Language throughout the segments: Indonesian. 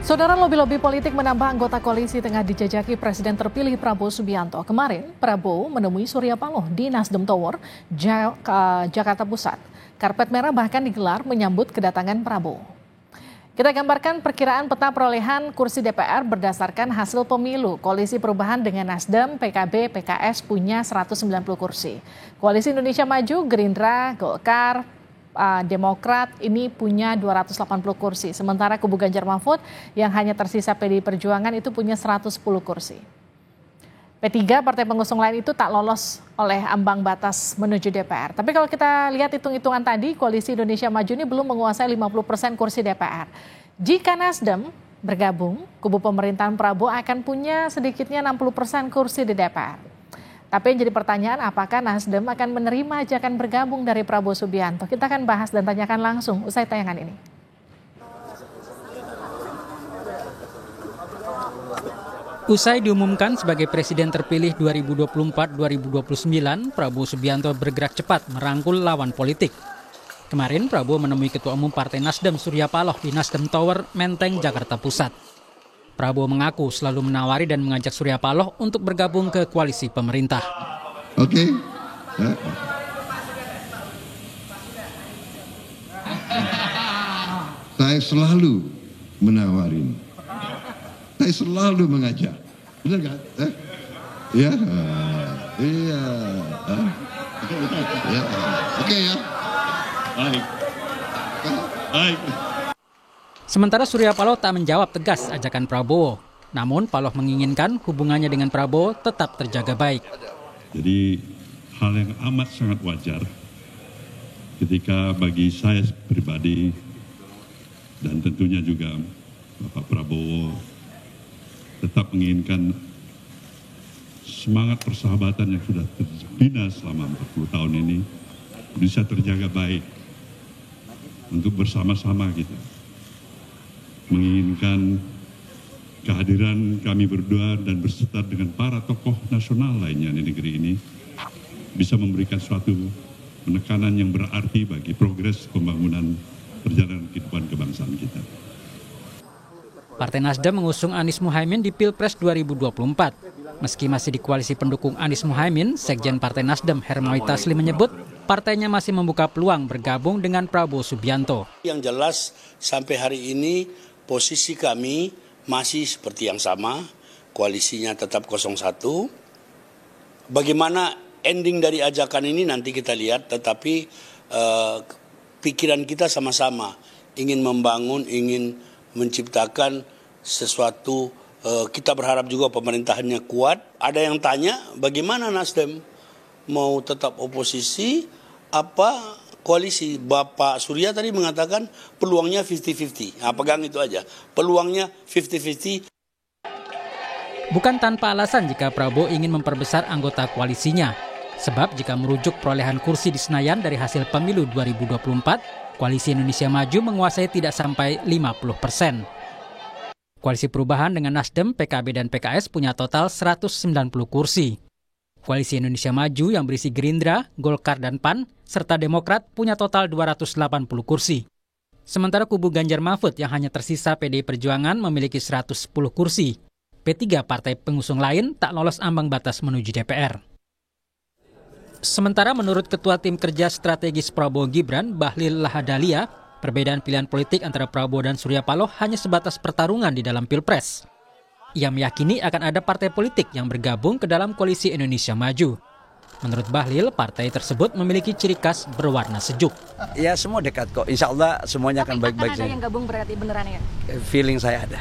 Saudara, lobi-lobi politik menambah anggota koalisi tengah dijajaki Presiden terpilih Prabowo Subianto. Kemarin, Prabowo menemui Surya Paloh di Nasdem Tower, Jakarta Pusat. Karpet merah bahkan digelar menyambut kedatangan Prabowo. Kita gambarkan perkiraan peta perolehan kursi DPR berdasarkan hasil pemilu. Koalisi Perubahan dengan Nasdem, PKB, PKS punya 190 kursi. Koalisi Indonesia Maju, Gerindra, Golkar, Demokrat ini punya 280 kursi. Sementara kubu Ganjar Mahfud yang hanya tersisa PDI Perjuangan itu punya 110 kursi. P3, partai pengusung lain itu tak lolos oleh ambang batas menuju DPR. Tapi kalau kita lihat hitung-hitungan tadi, Koalisi Indonesia Maju ini belum menguasai 50% kursi DPR. Jika Nasdem bergabung, kubu pemerintahan Prabowo akan punya sedikitnya 60% kursi di DPR. Tapi yang jadi pertanyaan, apakah Nasdem akan menerima ajakan bergabung dari Prabowo Subianto? Kita akan bahas dan tanyakan langsung usai tayangan ini. Usai diumumkan sebagai Presiden terpilih 2024-2029, Prabowo Subianto bergerak cepat merangkul lawan politik. Kemarin Prabowo menemui Ketua Umum Partai Nasdem Surya Paloh di Nasdem Tower, Menteng, Jakarta Pusat. Prabowo mengaku selalu menawari dan mengajak Surya Paloh untuk bergabung ke koalisi pemerintah. Oke. Saya selalu menawarin. Saya selalu mengajak. Benar nggak? Ya. Iya. Ya. Oke ya. Baik. Baik. Sementara Surya Paloh tak menjawab tegas ajakan Prabowo. Namun Paloh menginginkan hubungannya dengan Prabowo tetap terjaga baik. Jadi hal yang amat sangat wajar ketika bagi saya pribadi dan tentunya juga Bapak Prabowo tetap menginginkan semangat persahabatan yang sudah terbina selama 40 tahun ini bisa terjaga baik untuk bersama-sama kita. Menginginkan kehadiran kami berdua dan berserta dengan para tokoh nasional lainnya di negeri ini bisa memberikan suatu penekanan yang berarti bagi progres pembangunan perjalanan kehidupan kebangsaan kita. Partai Nasdem mengusung Anies Muhaimin di Pilpres 2024. Meski masih di koalisi pendukung Anies Muhaimin, Sekjen Partai Nasdem Hermawi Taslim menyebut partainya masih membuka peluang bergabung dengan Prabowo Subianto. Yang jelas sampai hari ini posisi kami masih seperti yang sama, koalisinya tetap 01. Bagaimana ending dari ajakan ini nanti kita lihat, tetapi pikiran kita sama-sama ingin membangun, ingin menciptakan sesuatu. Kita berharap juga pemerintahannya kuat. Ada yang tanya bagaimana Nasdem mau tetap oposisi apa koalisi. Bapak Surya tadi mengatakan peluangnya 50-50. Nah, pegang itu aja. Peluangnya 50-50. Bukan tanpa alasan jika Prabowo ingin memperbesar anggota koalisinya. Sebab jika merujuk perolehan kursi di Senayan dari hasil pemilu 2024, Koalisi Indonesia Maju menguasai tidak sampai 50%. Koalisi Perubahan dengan Nasdem, PKB, dan PKS punya total 190 kursi. Koalisi Indonesia Maju yang berisi Gerindra, Golkar, dan PAN, serta Demokrat punya total 280 kursi. Sementara kubu Ganjar Mahfud yang hanya tersisa PDI Perjuangan memiliki 110 kursi. P3, partai pengusung lain, tak lolos ambang batas menuju DPR. Sementara menurut Ketua Tim Kerja Strategis Prabowo Gibran, Bahlil Lahadalia, perbedaan pilihan politik antara Prabowo dan Surya Paloh hanya sebatas pertarungan di dalam Pilpres. Ia meyakini akan ada partai politik yang bergabung ke dalam Koalisi Indonesia Maju. Menurut Bahlil, partai tersebut memiliki ciri khas berwarna sejuk. Ya semua dekat kok, insya Allah semuanya akan baik-baik saja. Ada yang gabung berarti beneran ya? Feeling saya ada,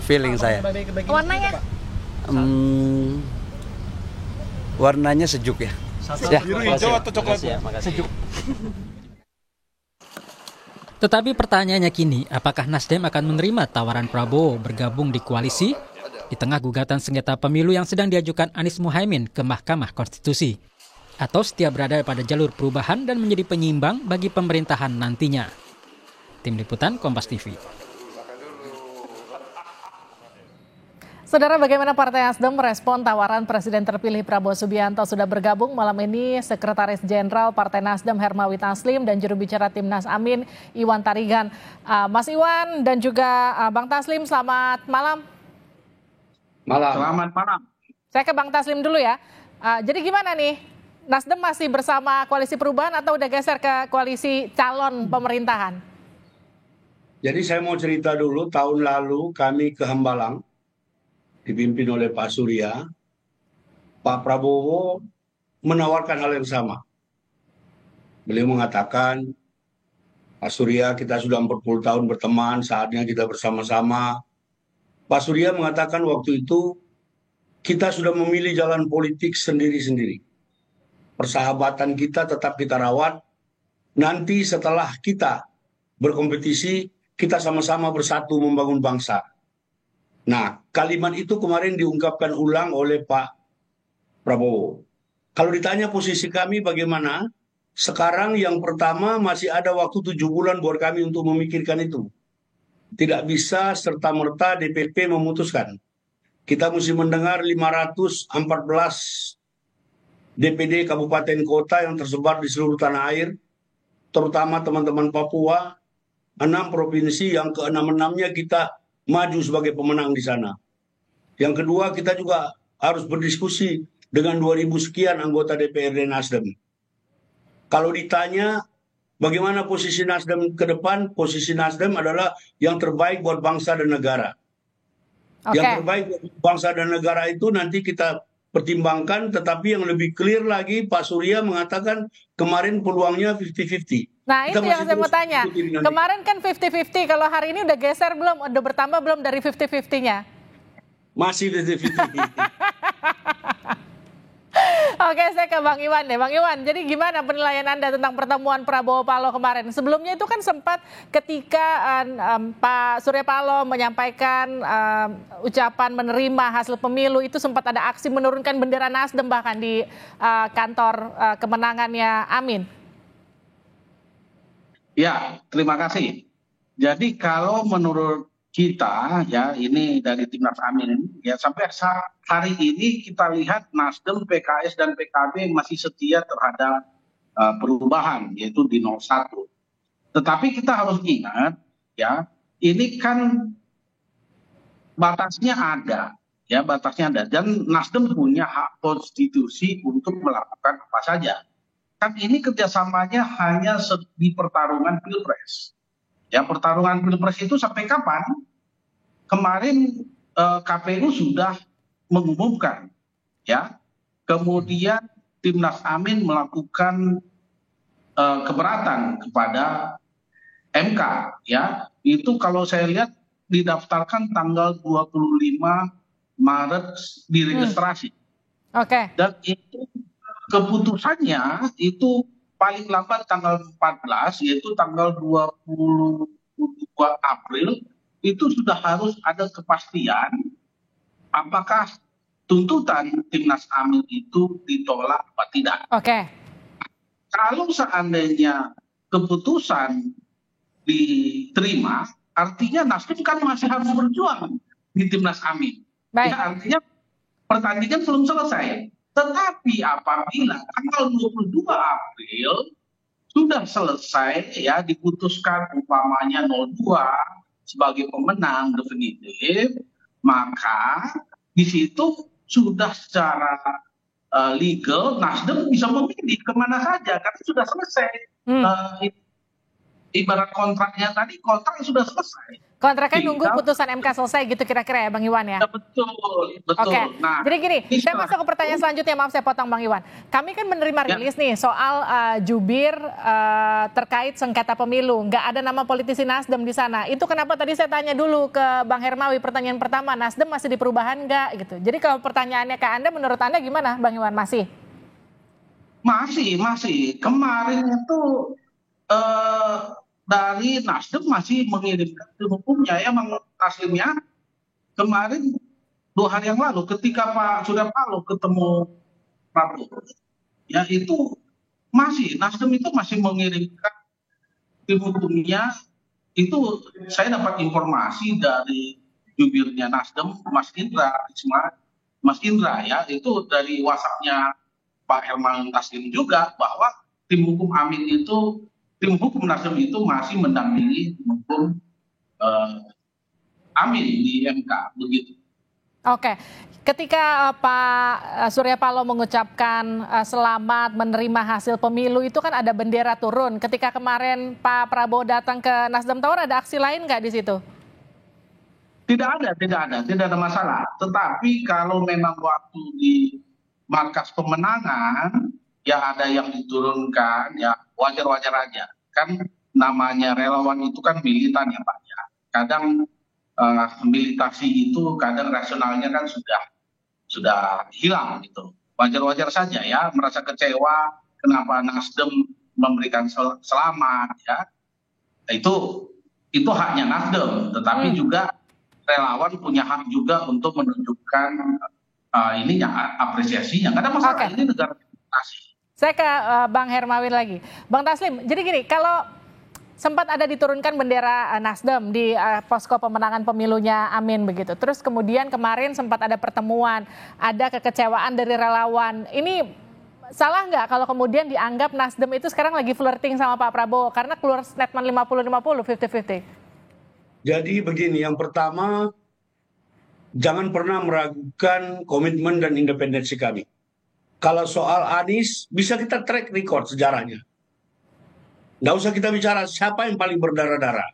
feeling saya. Warnanya? Warnanya sejuk ya. Biru, hijau atau coklat? Sejuk. Tetapi pertanyaannya kini, apakah Nasdem akan menerima tawaran Prabowo bergabung di koalisi di tengah gugatan sengketa pemilu yang sedang diajukan Anies Muhaimin ke Mahkamah Konstitusi? Atau setia berada pada jalur perubahan dan menjadi penyeimbang bagi pemerintahan nantinya? Tim Liputan Kompas TV. Saudara, bagaimana Partai Nasdem merespon tawaran Presiden terpilih Prabowo Subianto? Sudah bergabung malam ini Sekretaris Jenderal Partai Nasdem Hermawi Taslim dan juru bicara Timnas Amin Iwan Tarigan. Mas Iwan dan juga Bang Taslim, selamat malam. Selamat malam. Saya ke Bang Taslim dulu ya. Jadi gimana nih? Nasdem masih bersama Koalisi Perubahan atau udah geser ke koalisi calon pemerintahan? Jadi saya mau cerita dulu, tahun lalu kami ke Hambalang, dipimpin oleh Pak Surya. Pak Prabowo menawarkan hal yang sama. Beliau mengatakan, Pak Surya, kita sudah 40 tahun berteman, saatnya kita bersama-sama. Pak Surya mengatakan waktu itu, kita sudah memilih jalan politik sendiri-sendiri. Persahabatan kita tetap kita rawat. Nanti setelah kita berkompetisi, kita sama-sama bersatu membangun bangsa. Nah, kalimat itu kemarin diungkapkan ulang oleh Pak Prabowo. Kalau ditanya posisi kami bagaimana, sekarang yang pertama masih ada waktu 7 bulan buat kami untuk memikirkan itu. Tidak bisa serta-merta DPP memutuskan. Kita mesti mendengar 514 DPD kabupaten kota yang tersebar di seluruh tanah air, terutama teman-teman Papua, 6 provinsi yang ke-6-6-nya kita maju sebagai pemenang di sana. Yang kedua, kita juga harus berdiskusi dengan 2.000 sekian anggota DPRD Nasdem. Kalau ditanya bagaimana posisi Nasdem ke depan, posisi Nasdem adalah yang terbaik buat bangsa dan negara. Yang terbaik buat bangsa dan negara itu nanti kita pertimbangkan, tetapi yang lebih clear lagi, Pak Surya mengatakan kemarin peluangnya 50-50. Nah, itu yang saya mau tanya. Kemarin kan 50-50, kalau hari ini udah geser belum? Udah bertambah belum dari 50-50-nya? Masih 50-50. Oke, saya ke Bang Iwan deh. Bang Iwan, jadi gimana penilaian Anda tentang pertemuan Prabowo Paloh kemarin? Sebelumnya itu kan sempat ketika Pak Surya Paloh menyampaikan ucapan menerima hasil pemilu, itu sempat ada aksi menurunkan bendera Nasdem bahkan di kantor kemenangannya Amin. Ya, terima kasih. Jadi kalau menurut kita, ya ini dari Timnas Amin, ya sampai hari ini kita lihat Nasdem, PKS, dan PKB masih setia terhadap perubahan, yaitu di 01. Tetapi kita harus ingat, ya ini kan batasnya ada, ya batasnya ada, dan Nasdem punya hak konstitusi untuk melakukan apa saja. Kan ini kerjasamanya hanya di pertarungan Pilpres. Ya, pertarungan Pilpres itu sampai kapan? Kemarin KPU sudah mengumumkan, ya. Kemudian Timnas Amin melakukan keberatan kepada MK, ya. Itu kalau saya lihat didaftarkan tanggal 25 Maret diregistrasi. Oke. Dan itu keputusannya itu paling lambat tanggal 14, yaitu tanggal 22 April, itu sudah harus ada kepastian apakah tuntutan Timnas Amin itu ditolak atau tidak. Oke. Kalau seandainya keputusan diterima, artinya Nasdem kan masih harus berjuang di Timnas Amin. Baik. Ya, artinya pertandingan belum selesai. Tetapi apabila tanggal 22 April sudah selesai, ya diputuskan umpamanya 02 sebagai pemenang definitif, maka di situ sudah secara legal Nasdem bisa memilih kemana saja karena sudah selesai. Ibarat kontraknya tadi, kontrak sudah selesai. Kontraknya nunggu putusan MK selesai gitu kira-kira ya Bang Iwan ya? Betul. Oke, Nah, jadi gini, saya masuk ke pertanyaan selanjutnya, maaf saya potong Bang Iwan. Kami kan menerima rilis nih soal jubir terkait sengketa pemilu. Nggak ada nama politisi Nasdem di sana. Itu kenapa tadi saya tanya dulu ke Bang Hermawi, pertanyaan pertama, Nasdem masih di perubahan nggak gitu. Jadi kalau pertanyaannya ke Anda, menurut Anda gimana Bang Iwan, masih? Masih. Kemarin itu dari Nasdem masih mengirimkan tim hukumnya, ya Bang Taslimnya. Kemarin 2 hari yang lalu ketika Pak Surya Paloh ketemu Prabowo, ya itu masih Nasdem itu masih mengirimkan tim hukumnya. Itu saya dapat informasi dari jubirnya Nasdem, Mas Indra ya, itu dari WhatsApp-nya Pak Herman Taslim juga bahwa tim hukum Nasdem itu masih mendampingi tim hukum Amin di MK begitu. Oke, ketika Pak Surya Paloh mengucapkan selamat menerima hasil pemilu itu kan ada bendera turun. Ketika kemarin Pak Prabowo datang ke Nasdem Tower, ada aksi lain nggak di situ? Tidak ada masalah. Tetapi kalau memang waktu di markas pemenangan ya ada yang diturunkan, ya wajar-wajar aja. Kan namanya relawan itu kan militan ya Pak ya. Kadang militasi itu kadang rasionalnya kan sudah hilang gitu. Wajar-wajar saja ya merasa kecewa kenapa Nasdem memberikan selamat ya. Itu haknya Nasdem, tetapi juga relawan punya hak juga untuk menunjukkan apresiasinya. Nggak ada masalah. Ini negara demokrasi. Saya ke Bang Hermawin lagi. Bang Taslim, jadi gini, kalau sempat ada diturunkan bendera Nasdem di posko pemenangan pemilunya Amin begitu. Terus kemudian kemarin sempat ada pertemuan, ada kekecewaan dari relawan. Ini salah nggak kalau kemudian dianggap Nasdem itu sekarang lagi flirting sama Pak Prabowo karena keluar statement 50-50, 50-50? Jadi begini, yang pertama, jangan pernah meragukan komitmen dan independensi kami. Kalau soal Anies, bisa kita track record sejarahnya. Nggak usah kita bicara siapa yang paling berdarah-darah.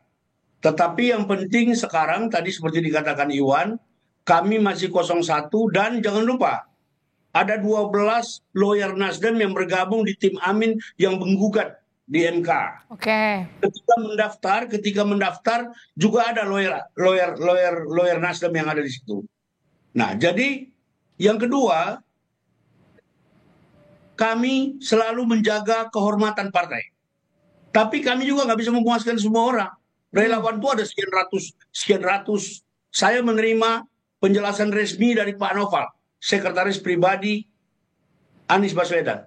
Tetapi yang penting sekarang, tadi seperti dikatakan Iwan, kami masih 01 dan jangan lupa, ada 12 lawyer Nasdem yang bergabung di tim Amin yang menggugat di MK. Oke. Ketika mendaftar juga ada lawyer Nasdem yang ada di situ. Nah, jadi yang kedua, kami selalu menjaga kehormatan partai. Tapi kami juga nggak bisa memuaskan semua orang. Relawan itu ada sekian ratus. Saya menerima penjelasan resmi dari Pak Noval, sekretaris pribadi Anies Baswedan.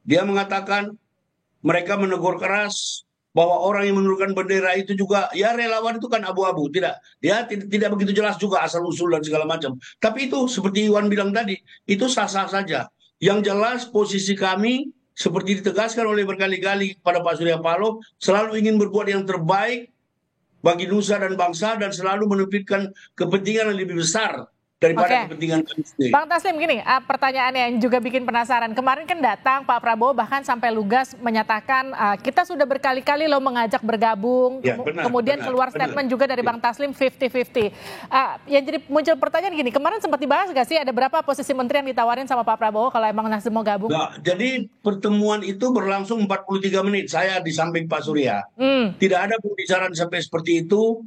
Dia mengatakan mereka menegur keras bahwa orang yang menurunkan bendera itu juga, ya relawan itu kan abu-abu. Tidak begitu jelas juga asal-usul dan segala macam. Tapi itu seperti Iwan bilang tadi, itu sah-sah saja. Yang jelas posisi kami, seperti ditegaskan oleh berkali-kali kepada Pak Surya Paloh, selalu ingin berbuat yang terbaik bagi nusa dan bangsa dan selalu menempatkan kepentingan yang lebih besar daripada kepentingan kami sendiri. Bang Taslim, gini, pertanyaannya yang juga bikin penasaran. Kemarin kan datang Pak Prabowo bahkan sampai lugas menyatakan kita sudah berkali-kali loh mengajak bergabung. Ya, kemudian keluar statement juga dari Bang Taslim 50-50. Yang jadi muncul pertanyaan gini, kemarin sempat dibahas gak sih ada berapa posisi menteri yang ditawarin sama Pak Prabowo kalau emang Nasdem mau gabung? Nah, jadi pertemuan itu berlangsung 43 menit. Saya di samping Pak Surya. Tidak ada pembicaraan sampai seperti itu.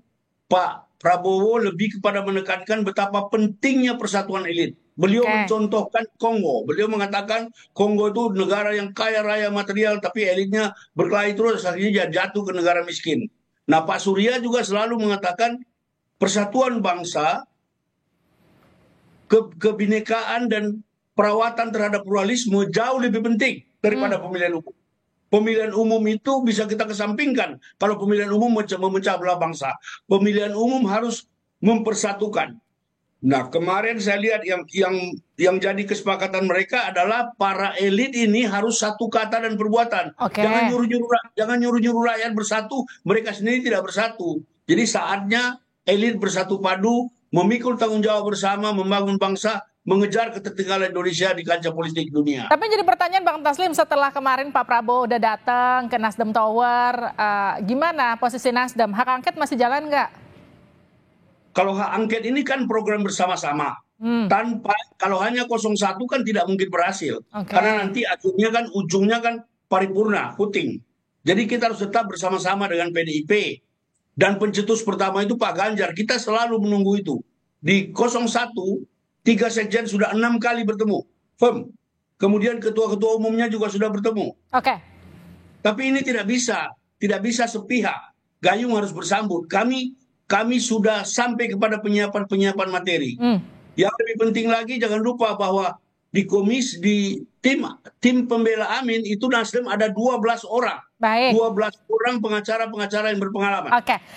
Pak Prabowo lebih kepada menekankan betapa pentingnya persatuan elit. Beliau mencontohkan Kongo. Beliau mengatakan Kongo itu negara yang kaya raya material, tapi elitnya berkelahi terus, akhirnya jatuh ke negara miskin. Nah, Pak Surya juga selalu mengatakan persatuan bangsa, kebinekaan dan perawatan terhadap pluralisme jauh lebih penting daripada pemilihan umum. Pemilihan umum itu bisa kita kesampingkan kalau pemilihan umum memecah belah bangsa. Pemilihan umum harus mempersatukan. Nah, kemarin saya lihat yang jadi kesepakatan mereka adalah para elit ini harus satu kata dan perbuatan. Jangan nyuruh-nyuruh rakyat bersatu, mereka sendiri tidak bersatu. Jadi saatnya elit bersatu padu, memikul tanggung jawab bersama, membangun bangsa, mengejar ketertinggalan Indonesia di kancah politik dunia. Tapi jadi pertanyaan Bang Taslim, setelah kemarin Pak Prabowo udah datang ke Nasdem Tower, gimana posisi Nasdem? Hak angket masih jalan nggak? Kalau hak angket ini kan program bersama-sama. Kalau hanya 01 kan tidak mungkin berhasil. Karena nanti ujungnya kan paripurna, voting. Jadi kita harus tetap bersama-sama dengan PDIP. Dan pencetus pertama itu Pak Ganjar. Kita selalu menunggu itu. Di 01, 3 sekjen sudah 6 kali bertemu. Kemudian ketua-ketua umumnya juga sudah bertemu. Tapi ini tidak bisa sepihak. Gayung harus bersambut. Kami sudah sampai kepada penyiapan materi. Yang lebih penting lagi, jangan lupa bahwa di tim pembela Amin itu Nasdem ada 12 orang. Baik. 12 orang pengacara yang berpengalaman.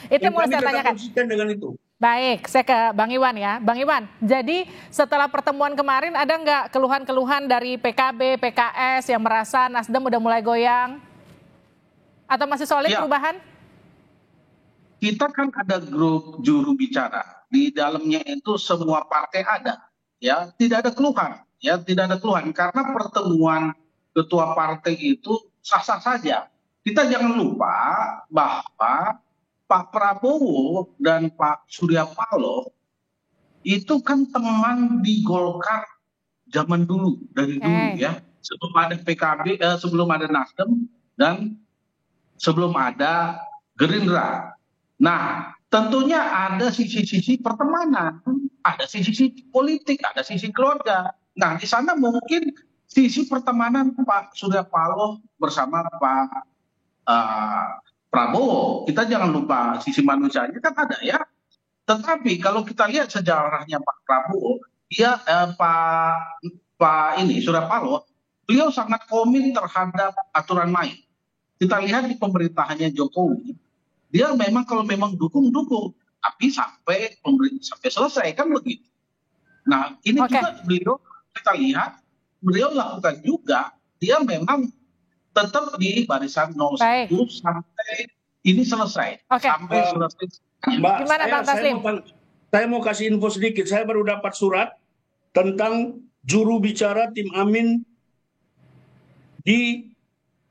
Itu mau saya tanyakan. Konsisten dengan itu. Baik, saya ke Bang Iwan ya. Bang Iwan, jadi setelah pertemuan kemarin ada nggak keluhan-keluhan dari PKB, PKS yang merasa Nasdem udah mulai goyang? Atau masih solid perubahan? Kita kan ada grup juru bicara. Di dalamnya itu semua partai ada. Ya, tidak ada keluhan. Ya, tidak ada keluhan. Karena pertemuan ketua partai itu sah-sah saja. Kita jangan lupa bahwa Pak Prabowo dan Pak Surya Paloh itu kan teman di Golkar zaman dulu, dari dulu ya. Sebelum ada PKB, sebelum ada Nasdem, dan sebelum ada Gerindra. Nah, tentunya ada sisi-sisi pertemanan, ada sisi politik, ada sisi keluarga. Nah, di sana mungkin sisi pertemanan Pak Surya Paloh bersama Pak Prabowo, kita jangan lupa sisi manusianya kan ada ya. Tetapi kalau kita lihat sejarahnya Pak Prabowo, dia Pak Surya Paloh, beliau sangat komit terhadap aturan main. Kita lihat di pemerintahannya Jokowi, dia memang kalau memang dukung, tapi sampai selesai kan begitu. Nah ini juga beliau kita lihat, beliau lakukan juga, dia memang tetap di barisan 01 sampai ini selesai. Sampai selesai. Mbak, gimana Bang Taslim? Saya mau kasih info sedikit. Saya baru dapat surat tentang juru bicara tim Amin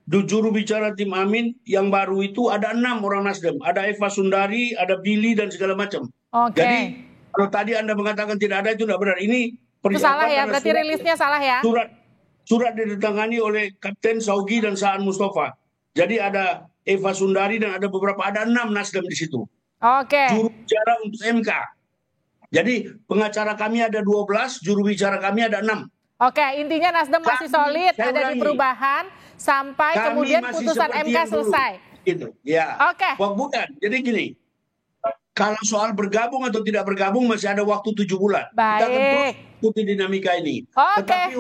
juru bicara tim Amin yang baru itu ada 6 orang Nasdem. Ada Eva Sundari, ada Billy dan segala macam. Jadi kalau tadi Anda mengatakan tidak ada, itu tidak benar. Ini itu salah ya, berarti rilisnya salah ya. Surat ditandatangani oleh Kapten Saugi dan Saan Mustafa. Jadi ada Eva Sundari dan ada 6 Nasdem di situ. Juru bicara untuk MK. Jadi pengacara kami ada 12, juru bicara kami ada 6. Intinya Nasdem masih solid, ada di perubahan sampai kemudian putusan MK selesai. Gitu. Ya. Bukan. Jadi gini. Kalau soal bergabung atau tidak bergabung masih ada waktu 7 bulan. Kita akan terus ikuti dinamika ini. Tetapi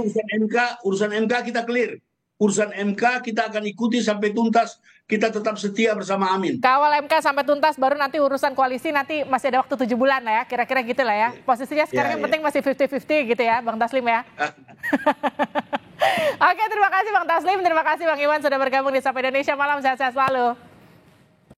urusan MK kita clear. Urusan MK kita akan ikuti sampai tuntas. Kita tetap setia bersama Amin. Kawal MK sampai tuntas, baru nanti urusan koalisi nanti masih ada waktu 7 bulan lah ya. Kira-kira gitu lah ya. Posisinya sekarang yang penting masih 50-50 gitu ya Bang Taslim ya. Terima kasih Bang Taslim. Terima kasih Bang Iwan sudah bergabung di Sapa Indonesia Malam. Sehat-sehat selalu.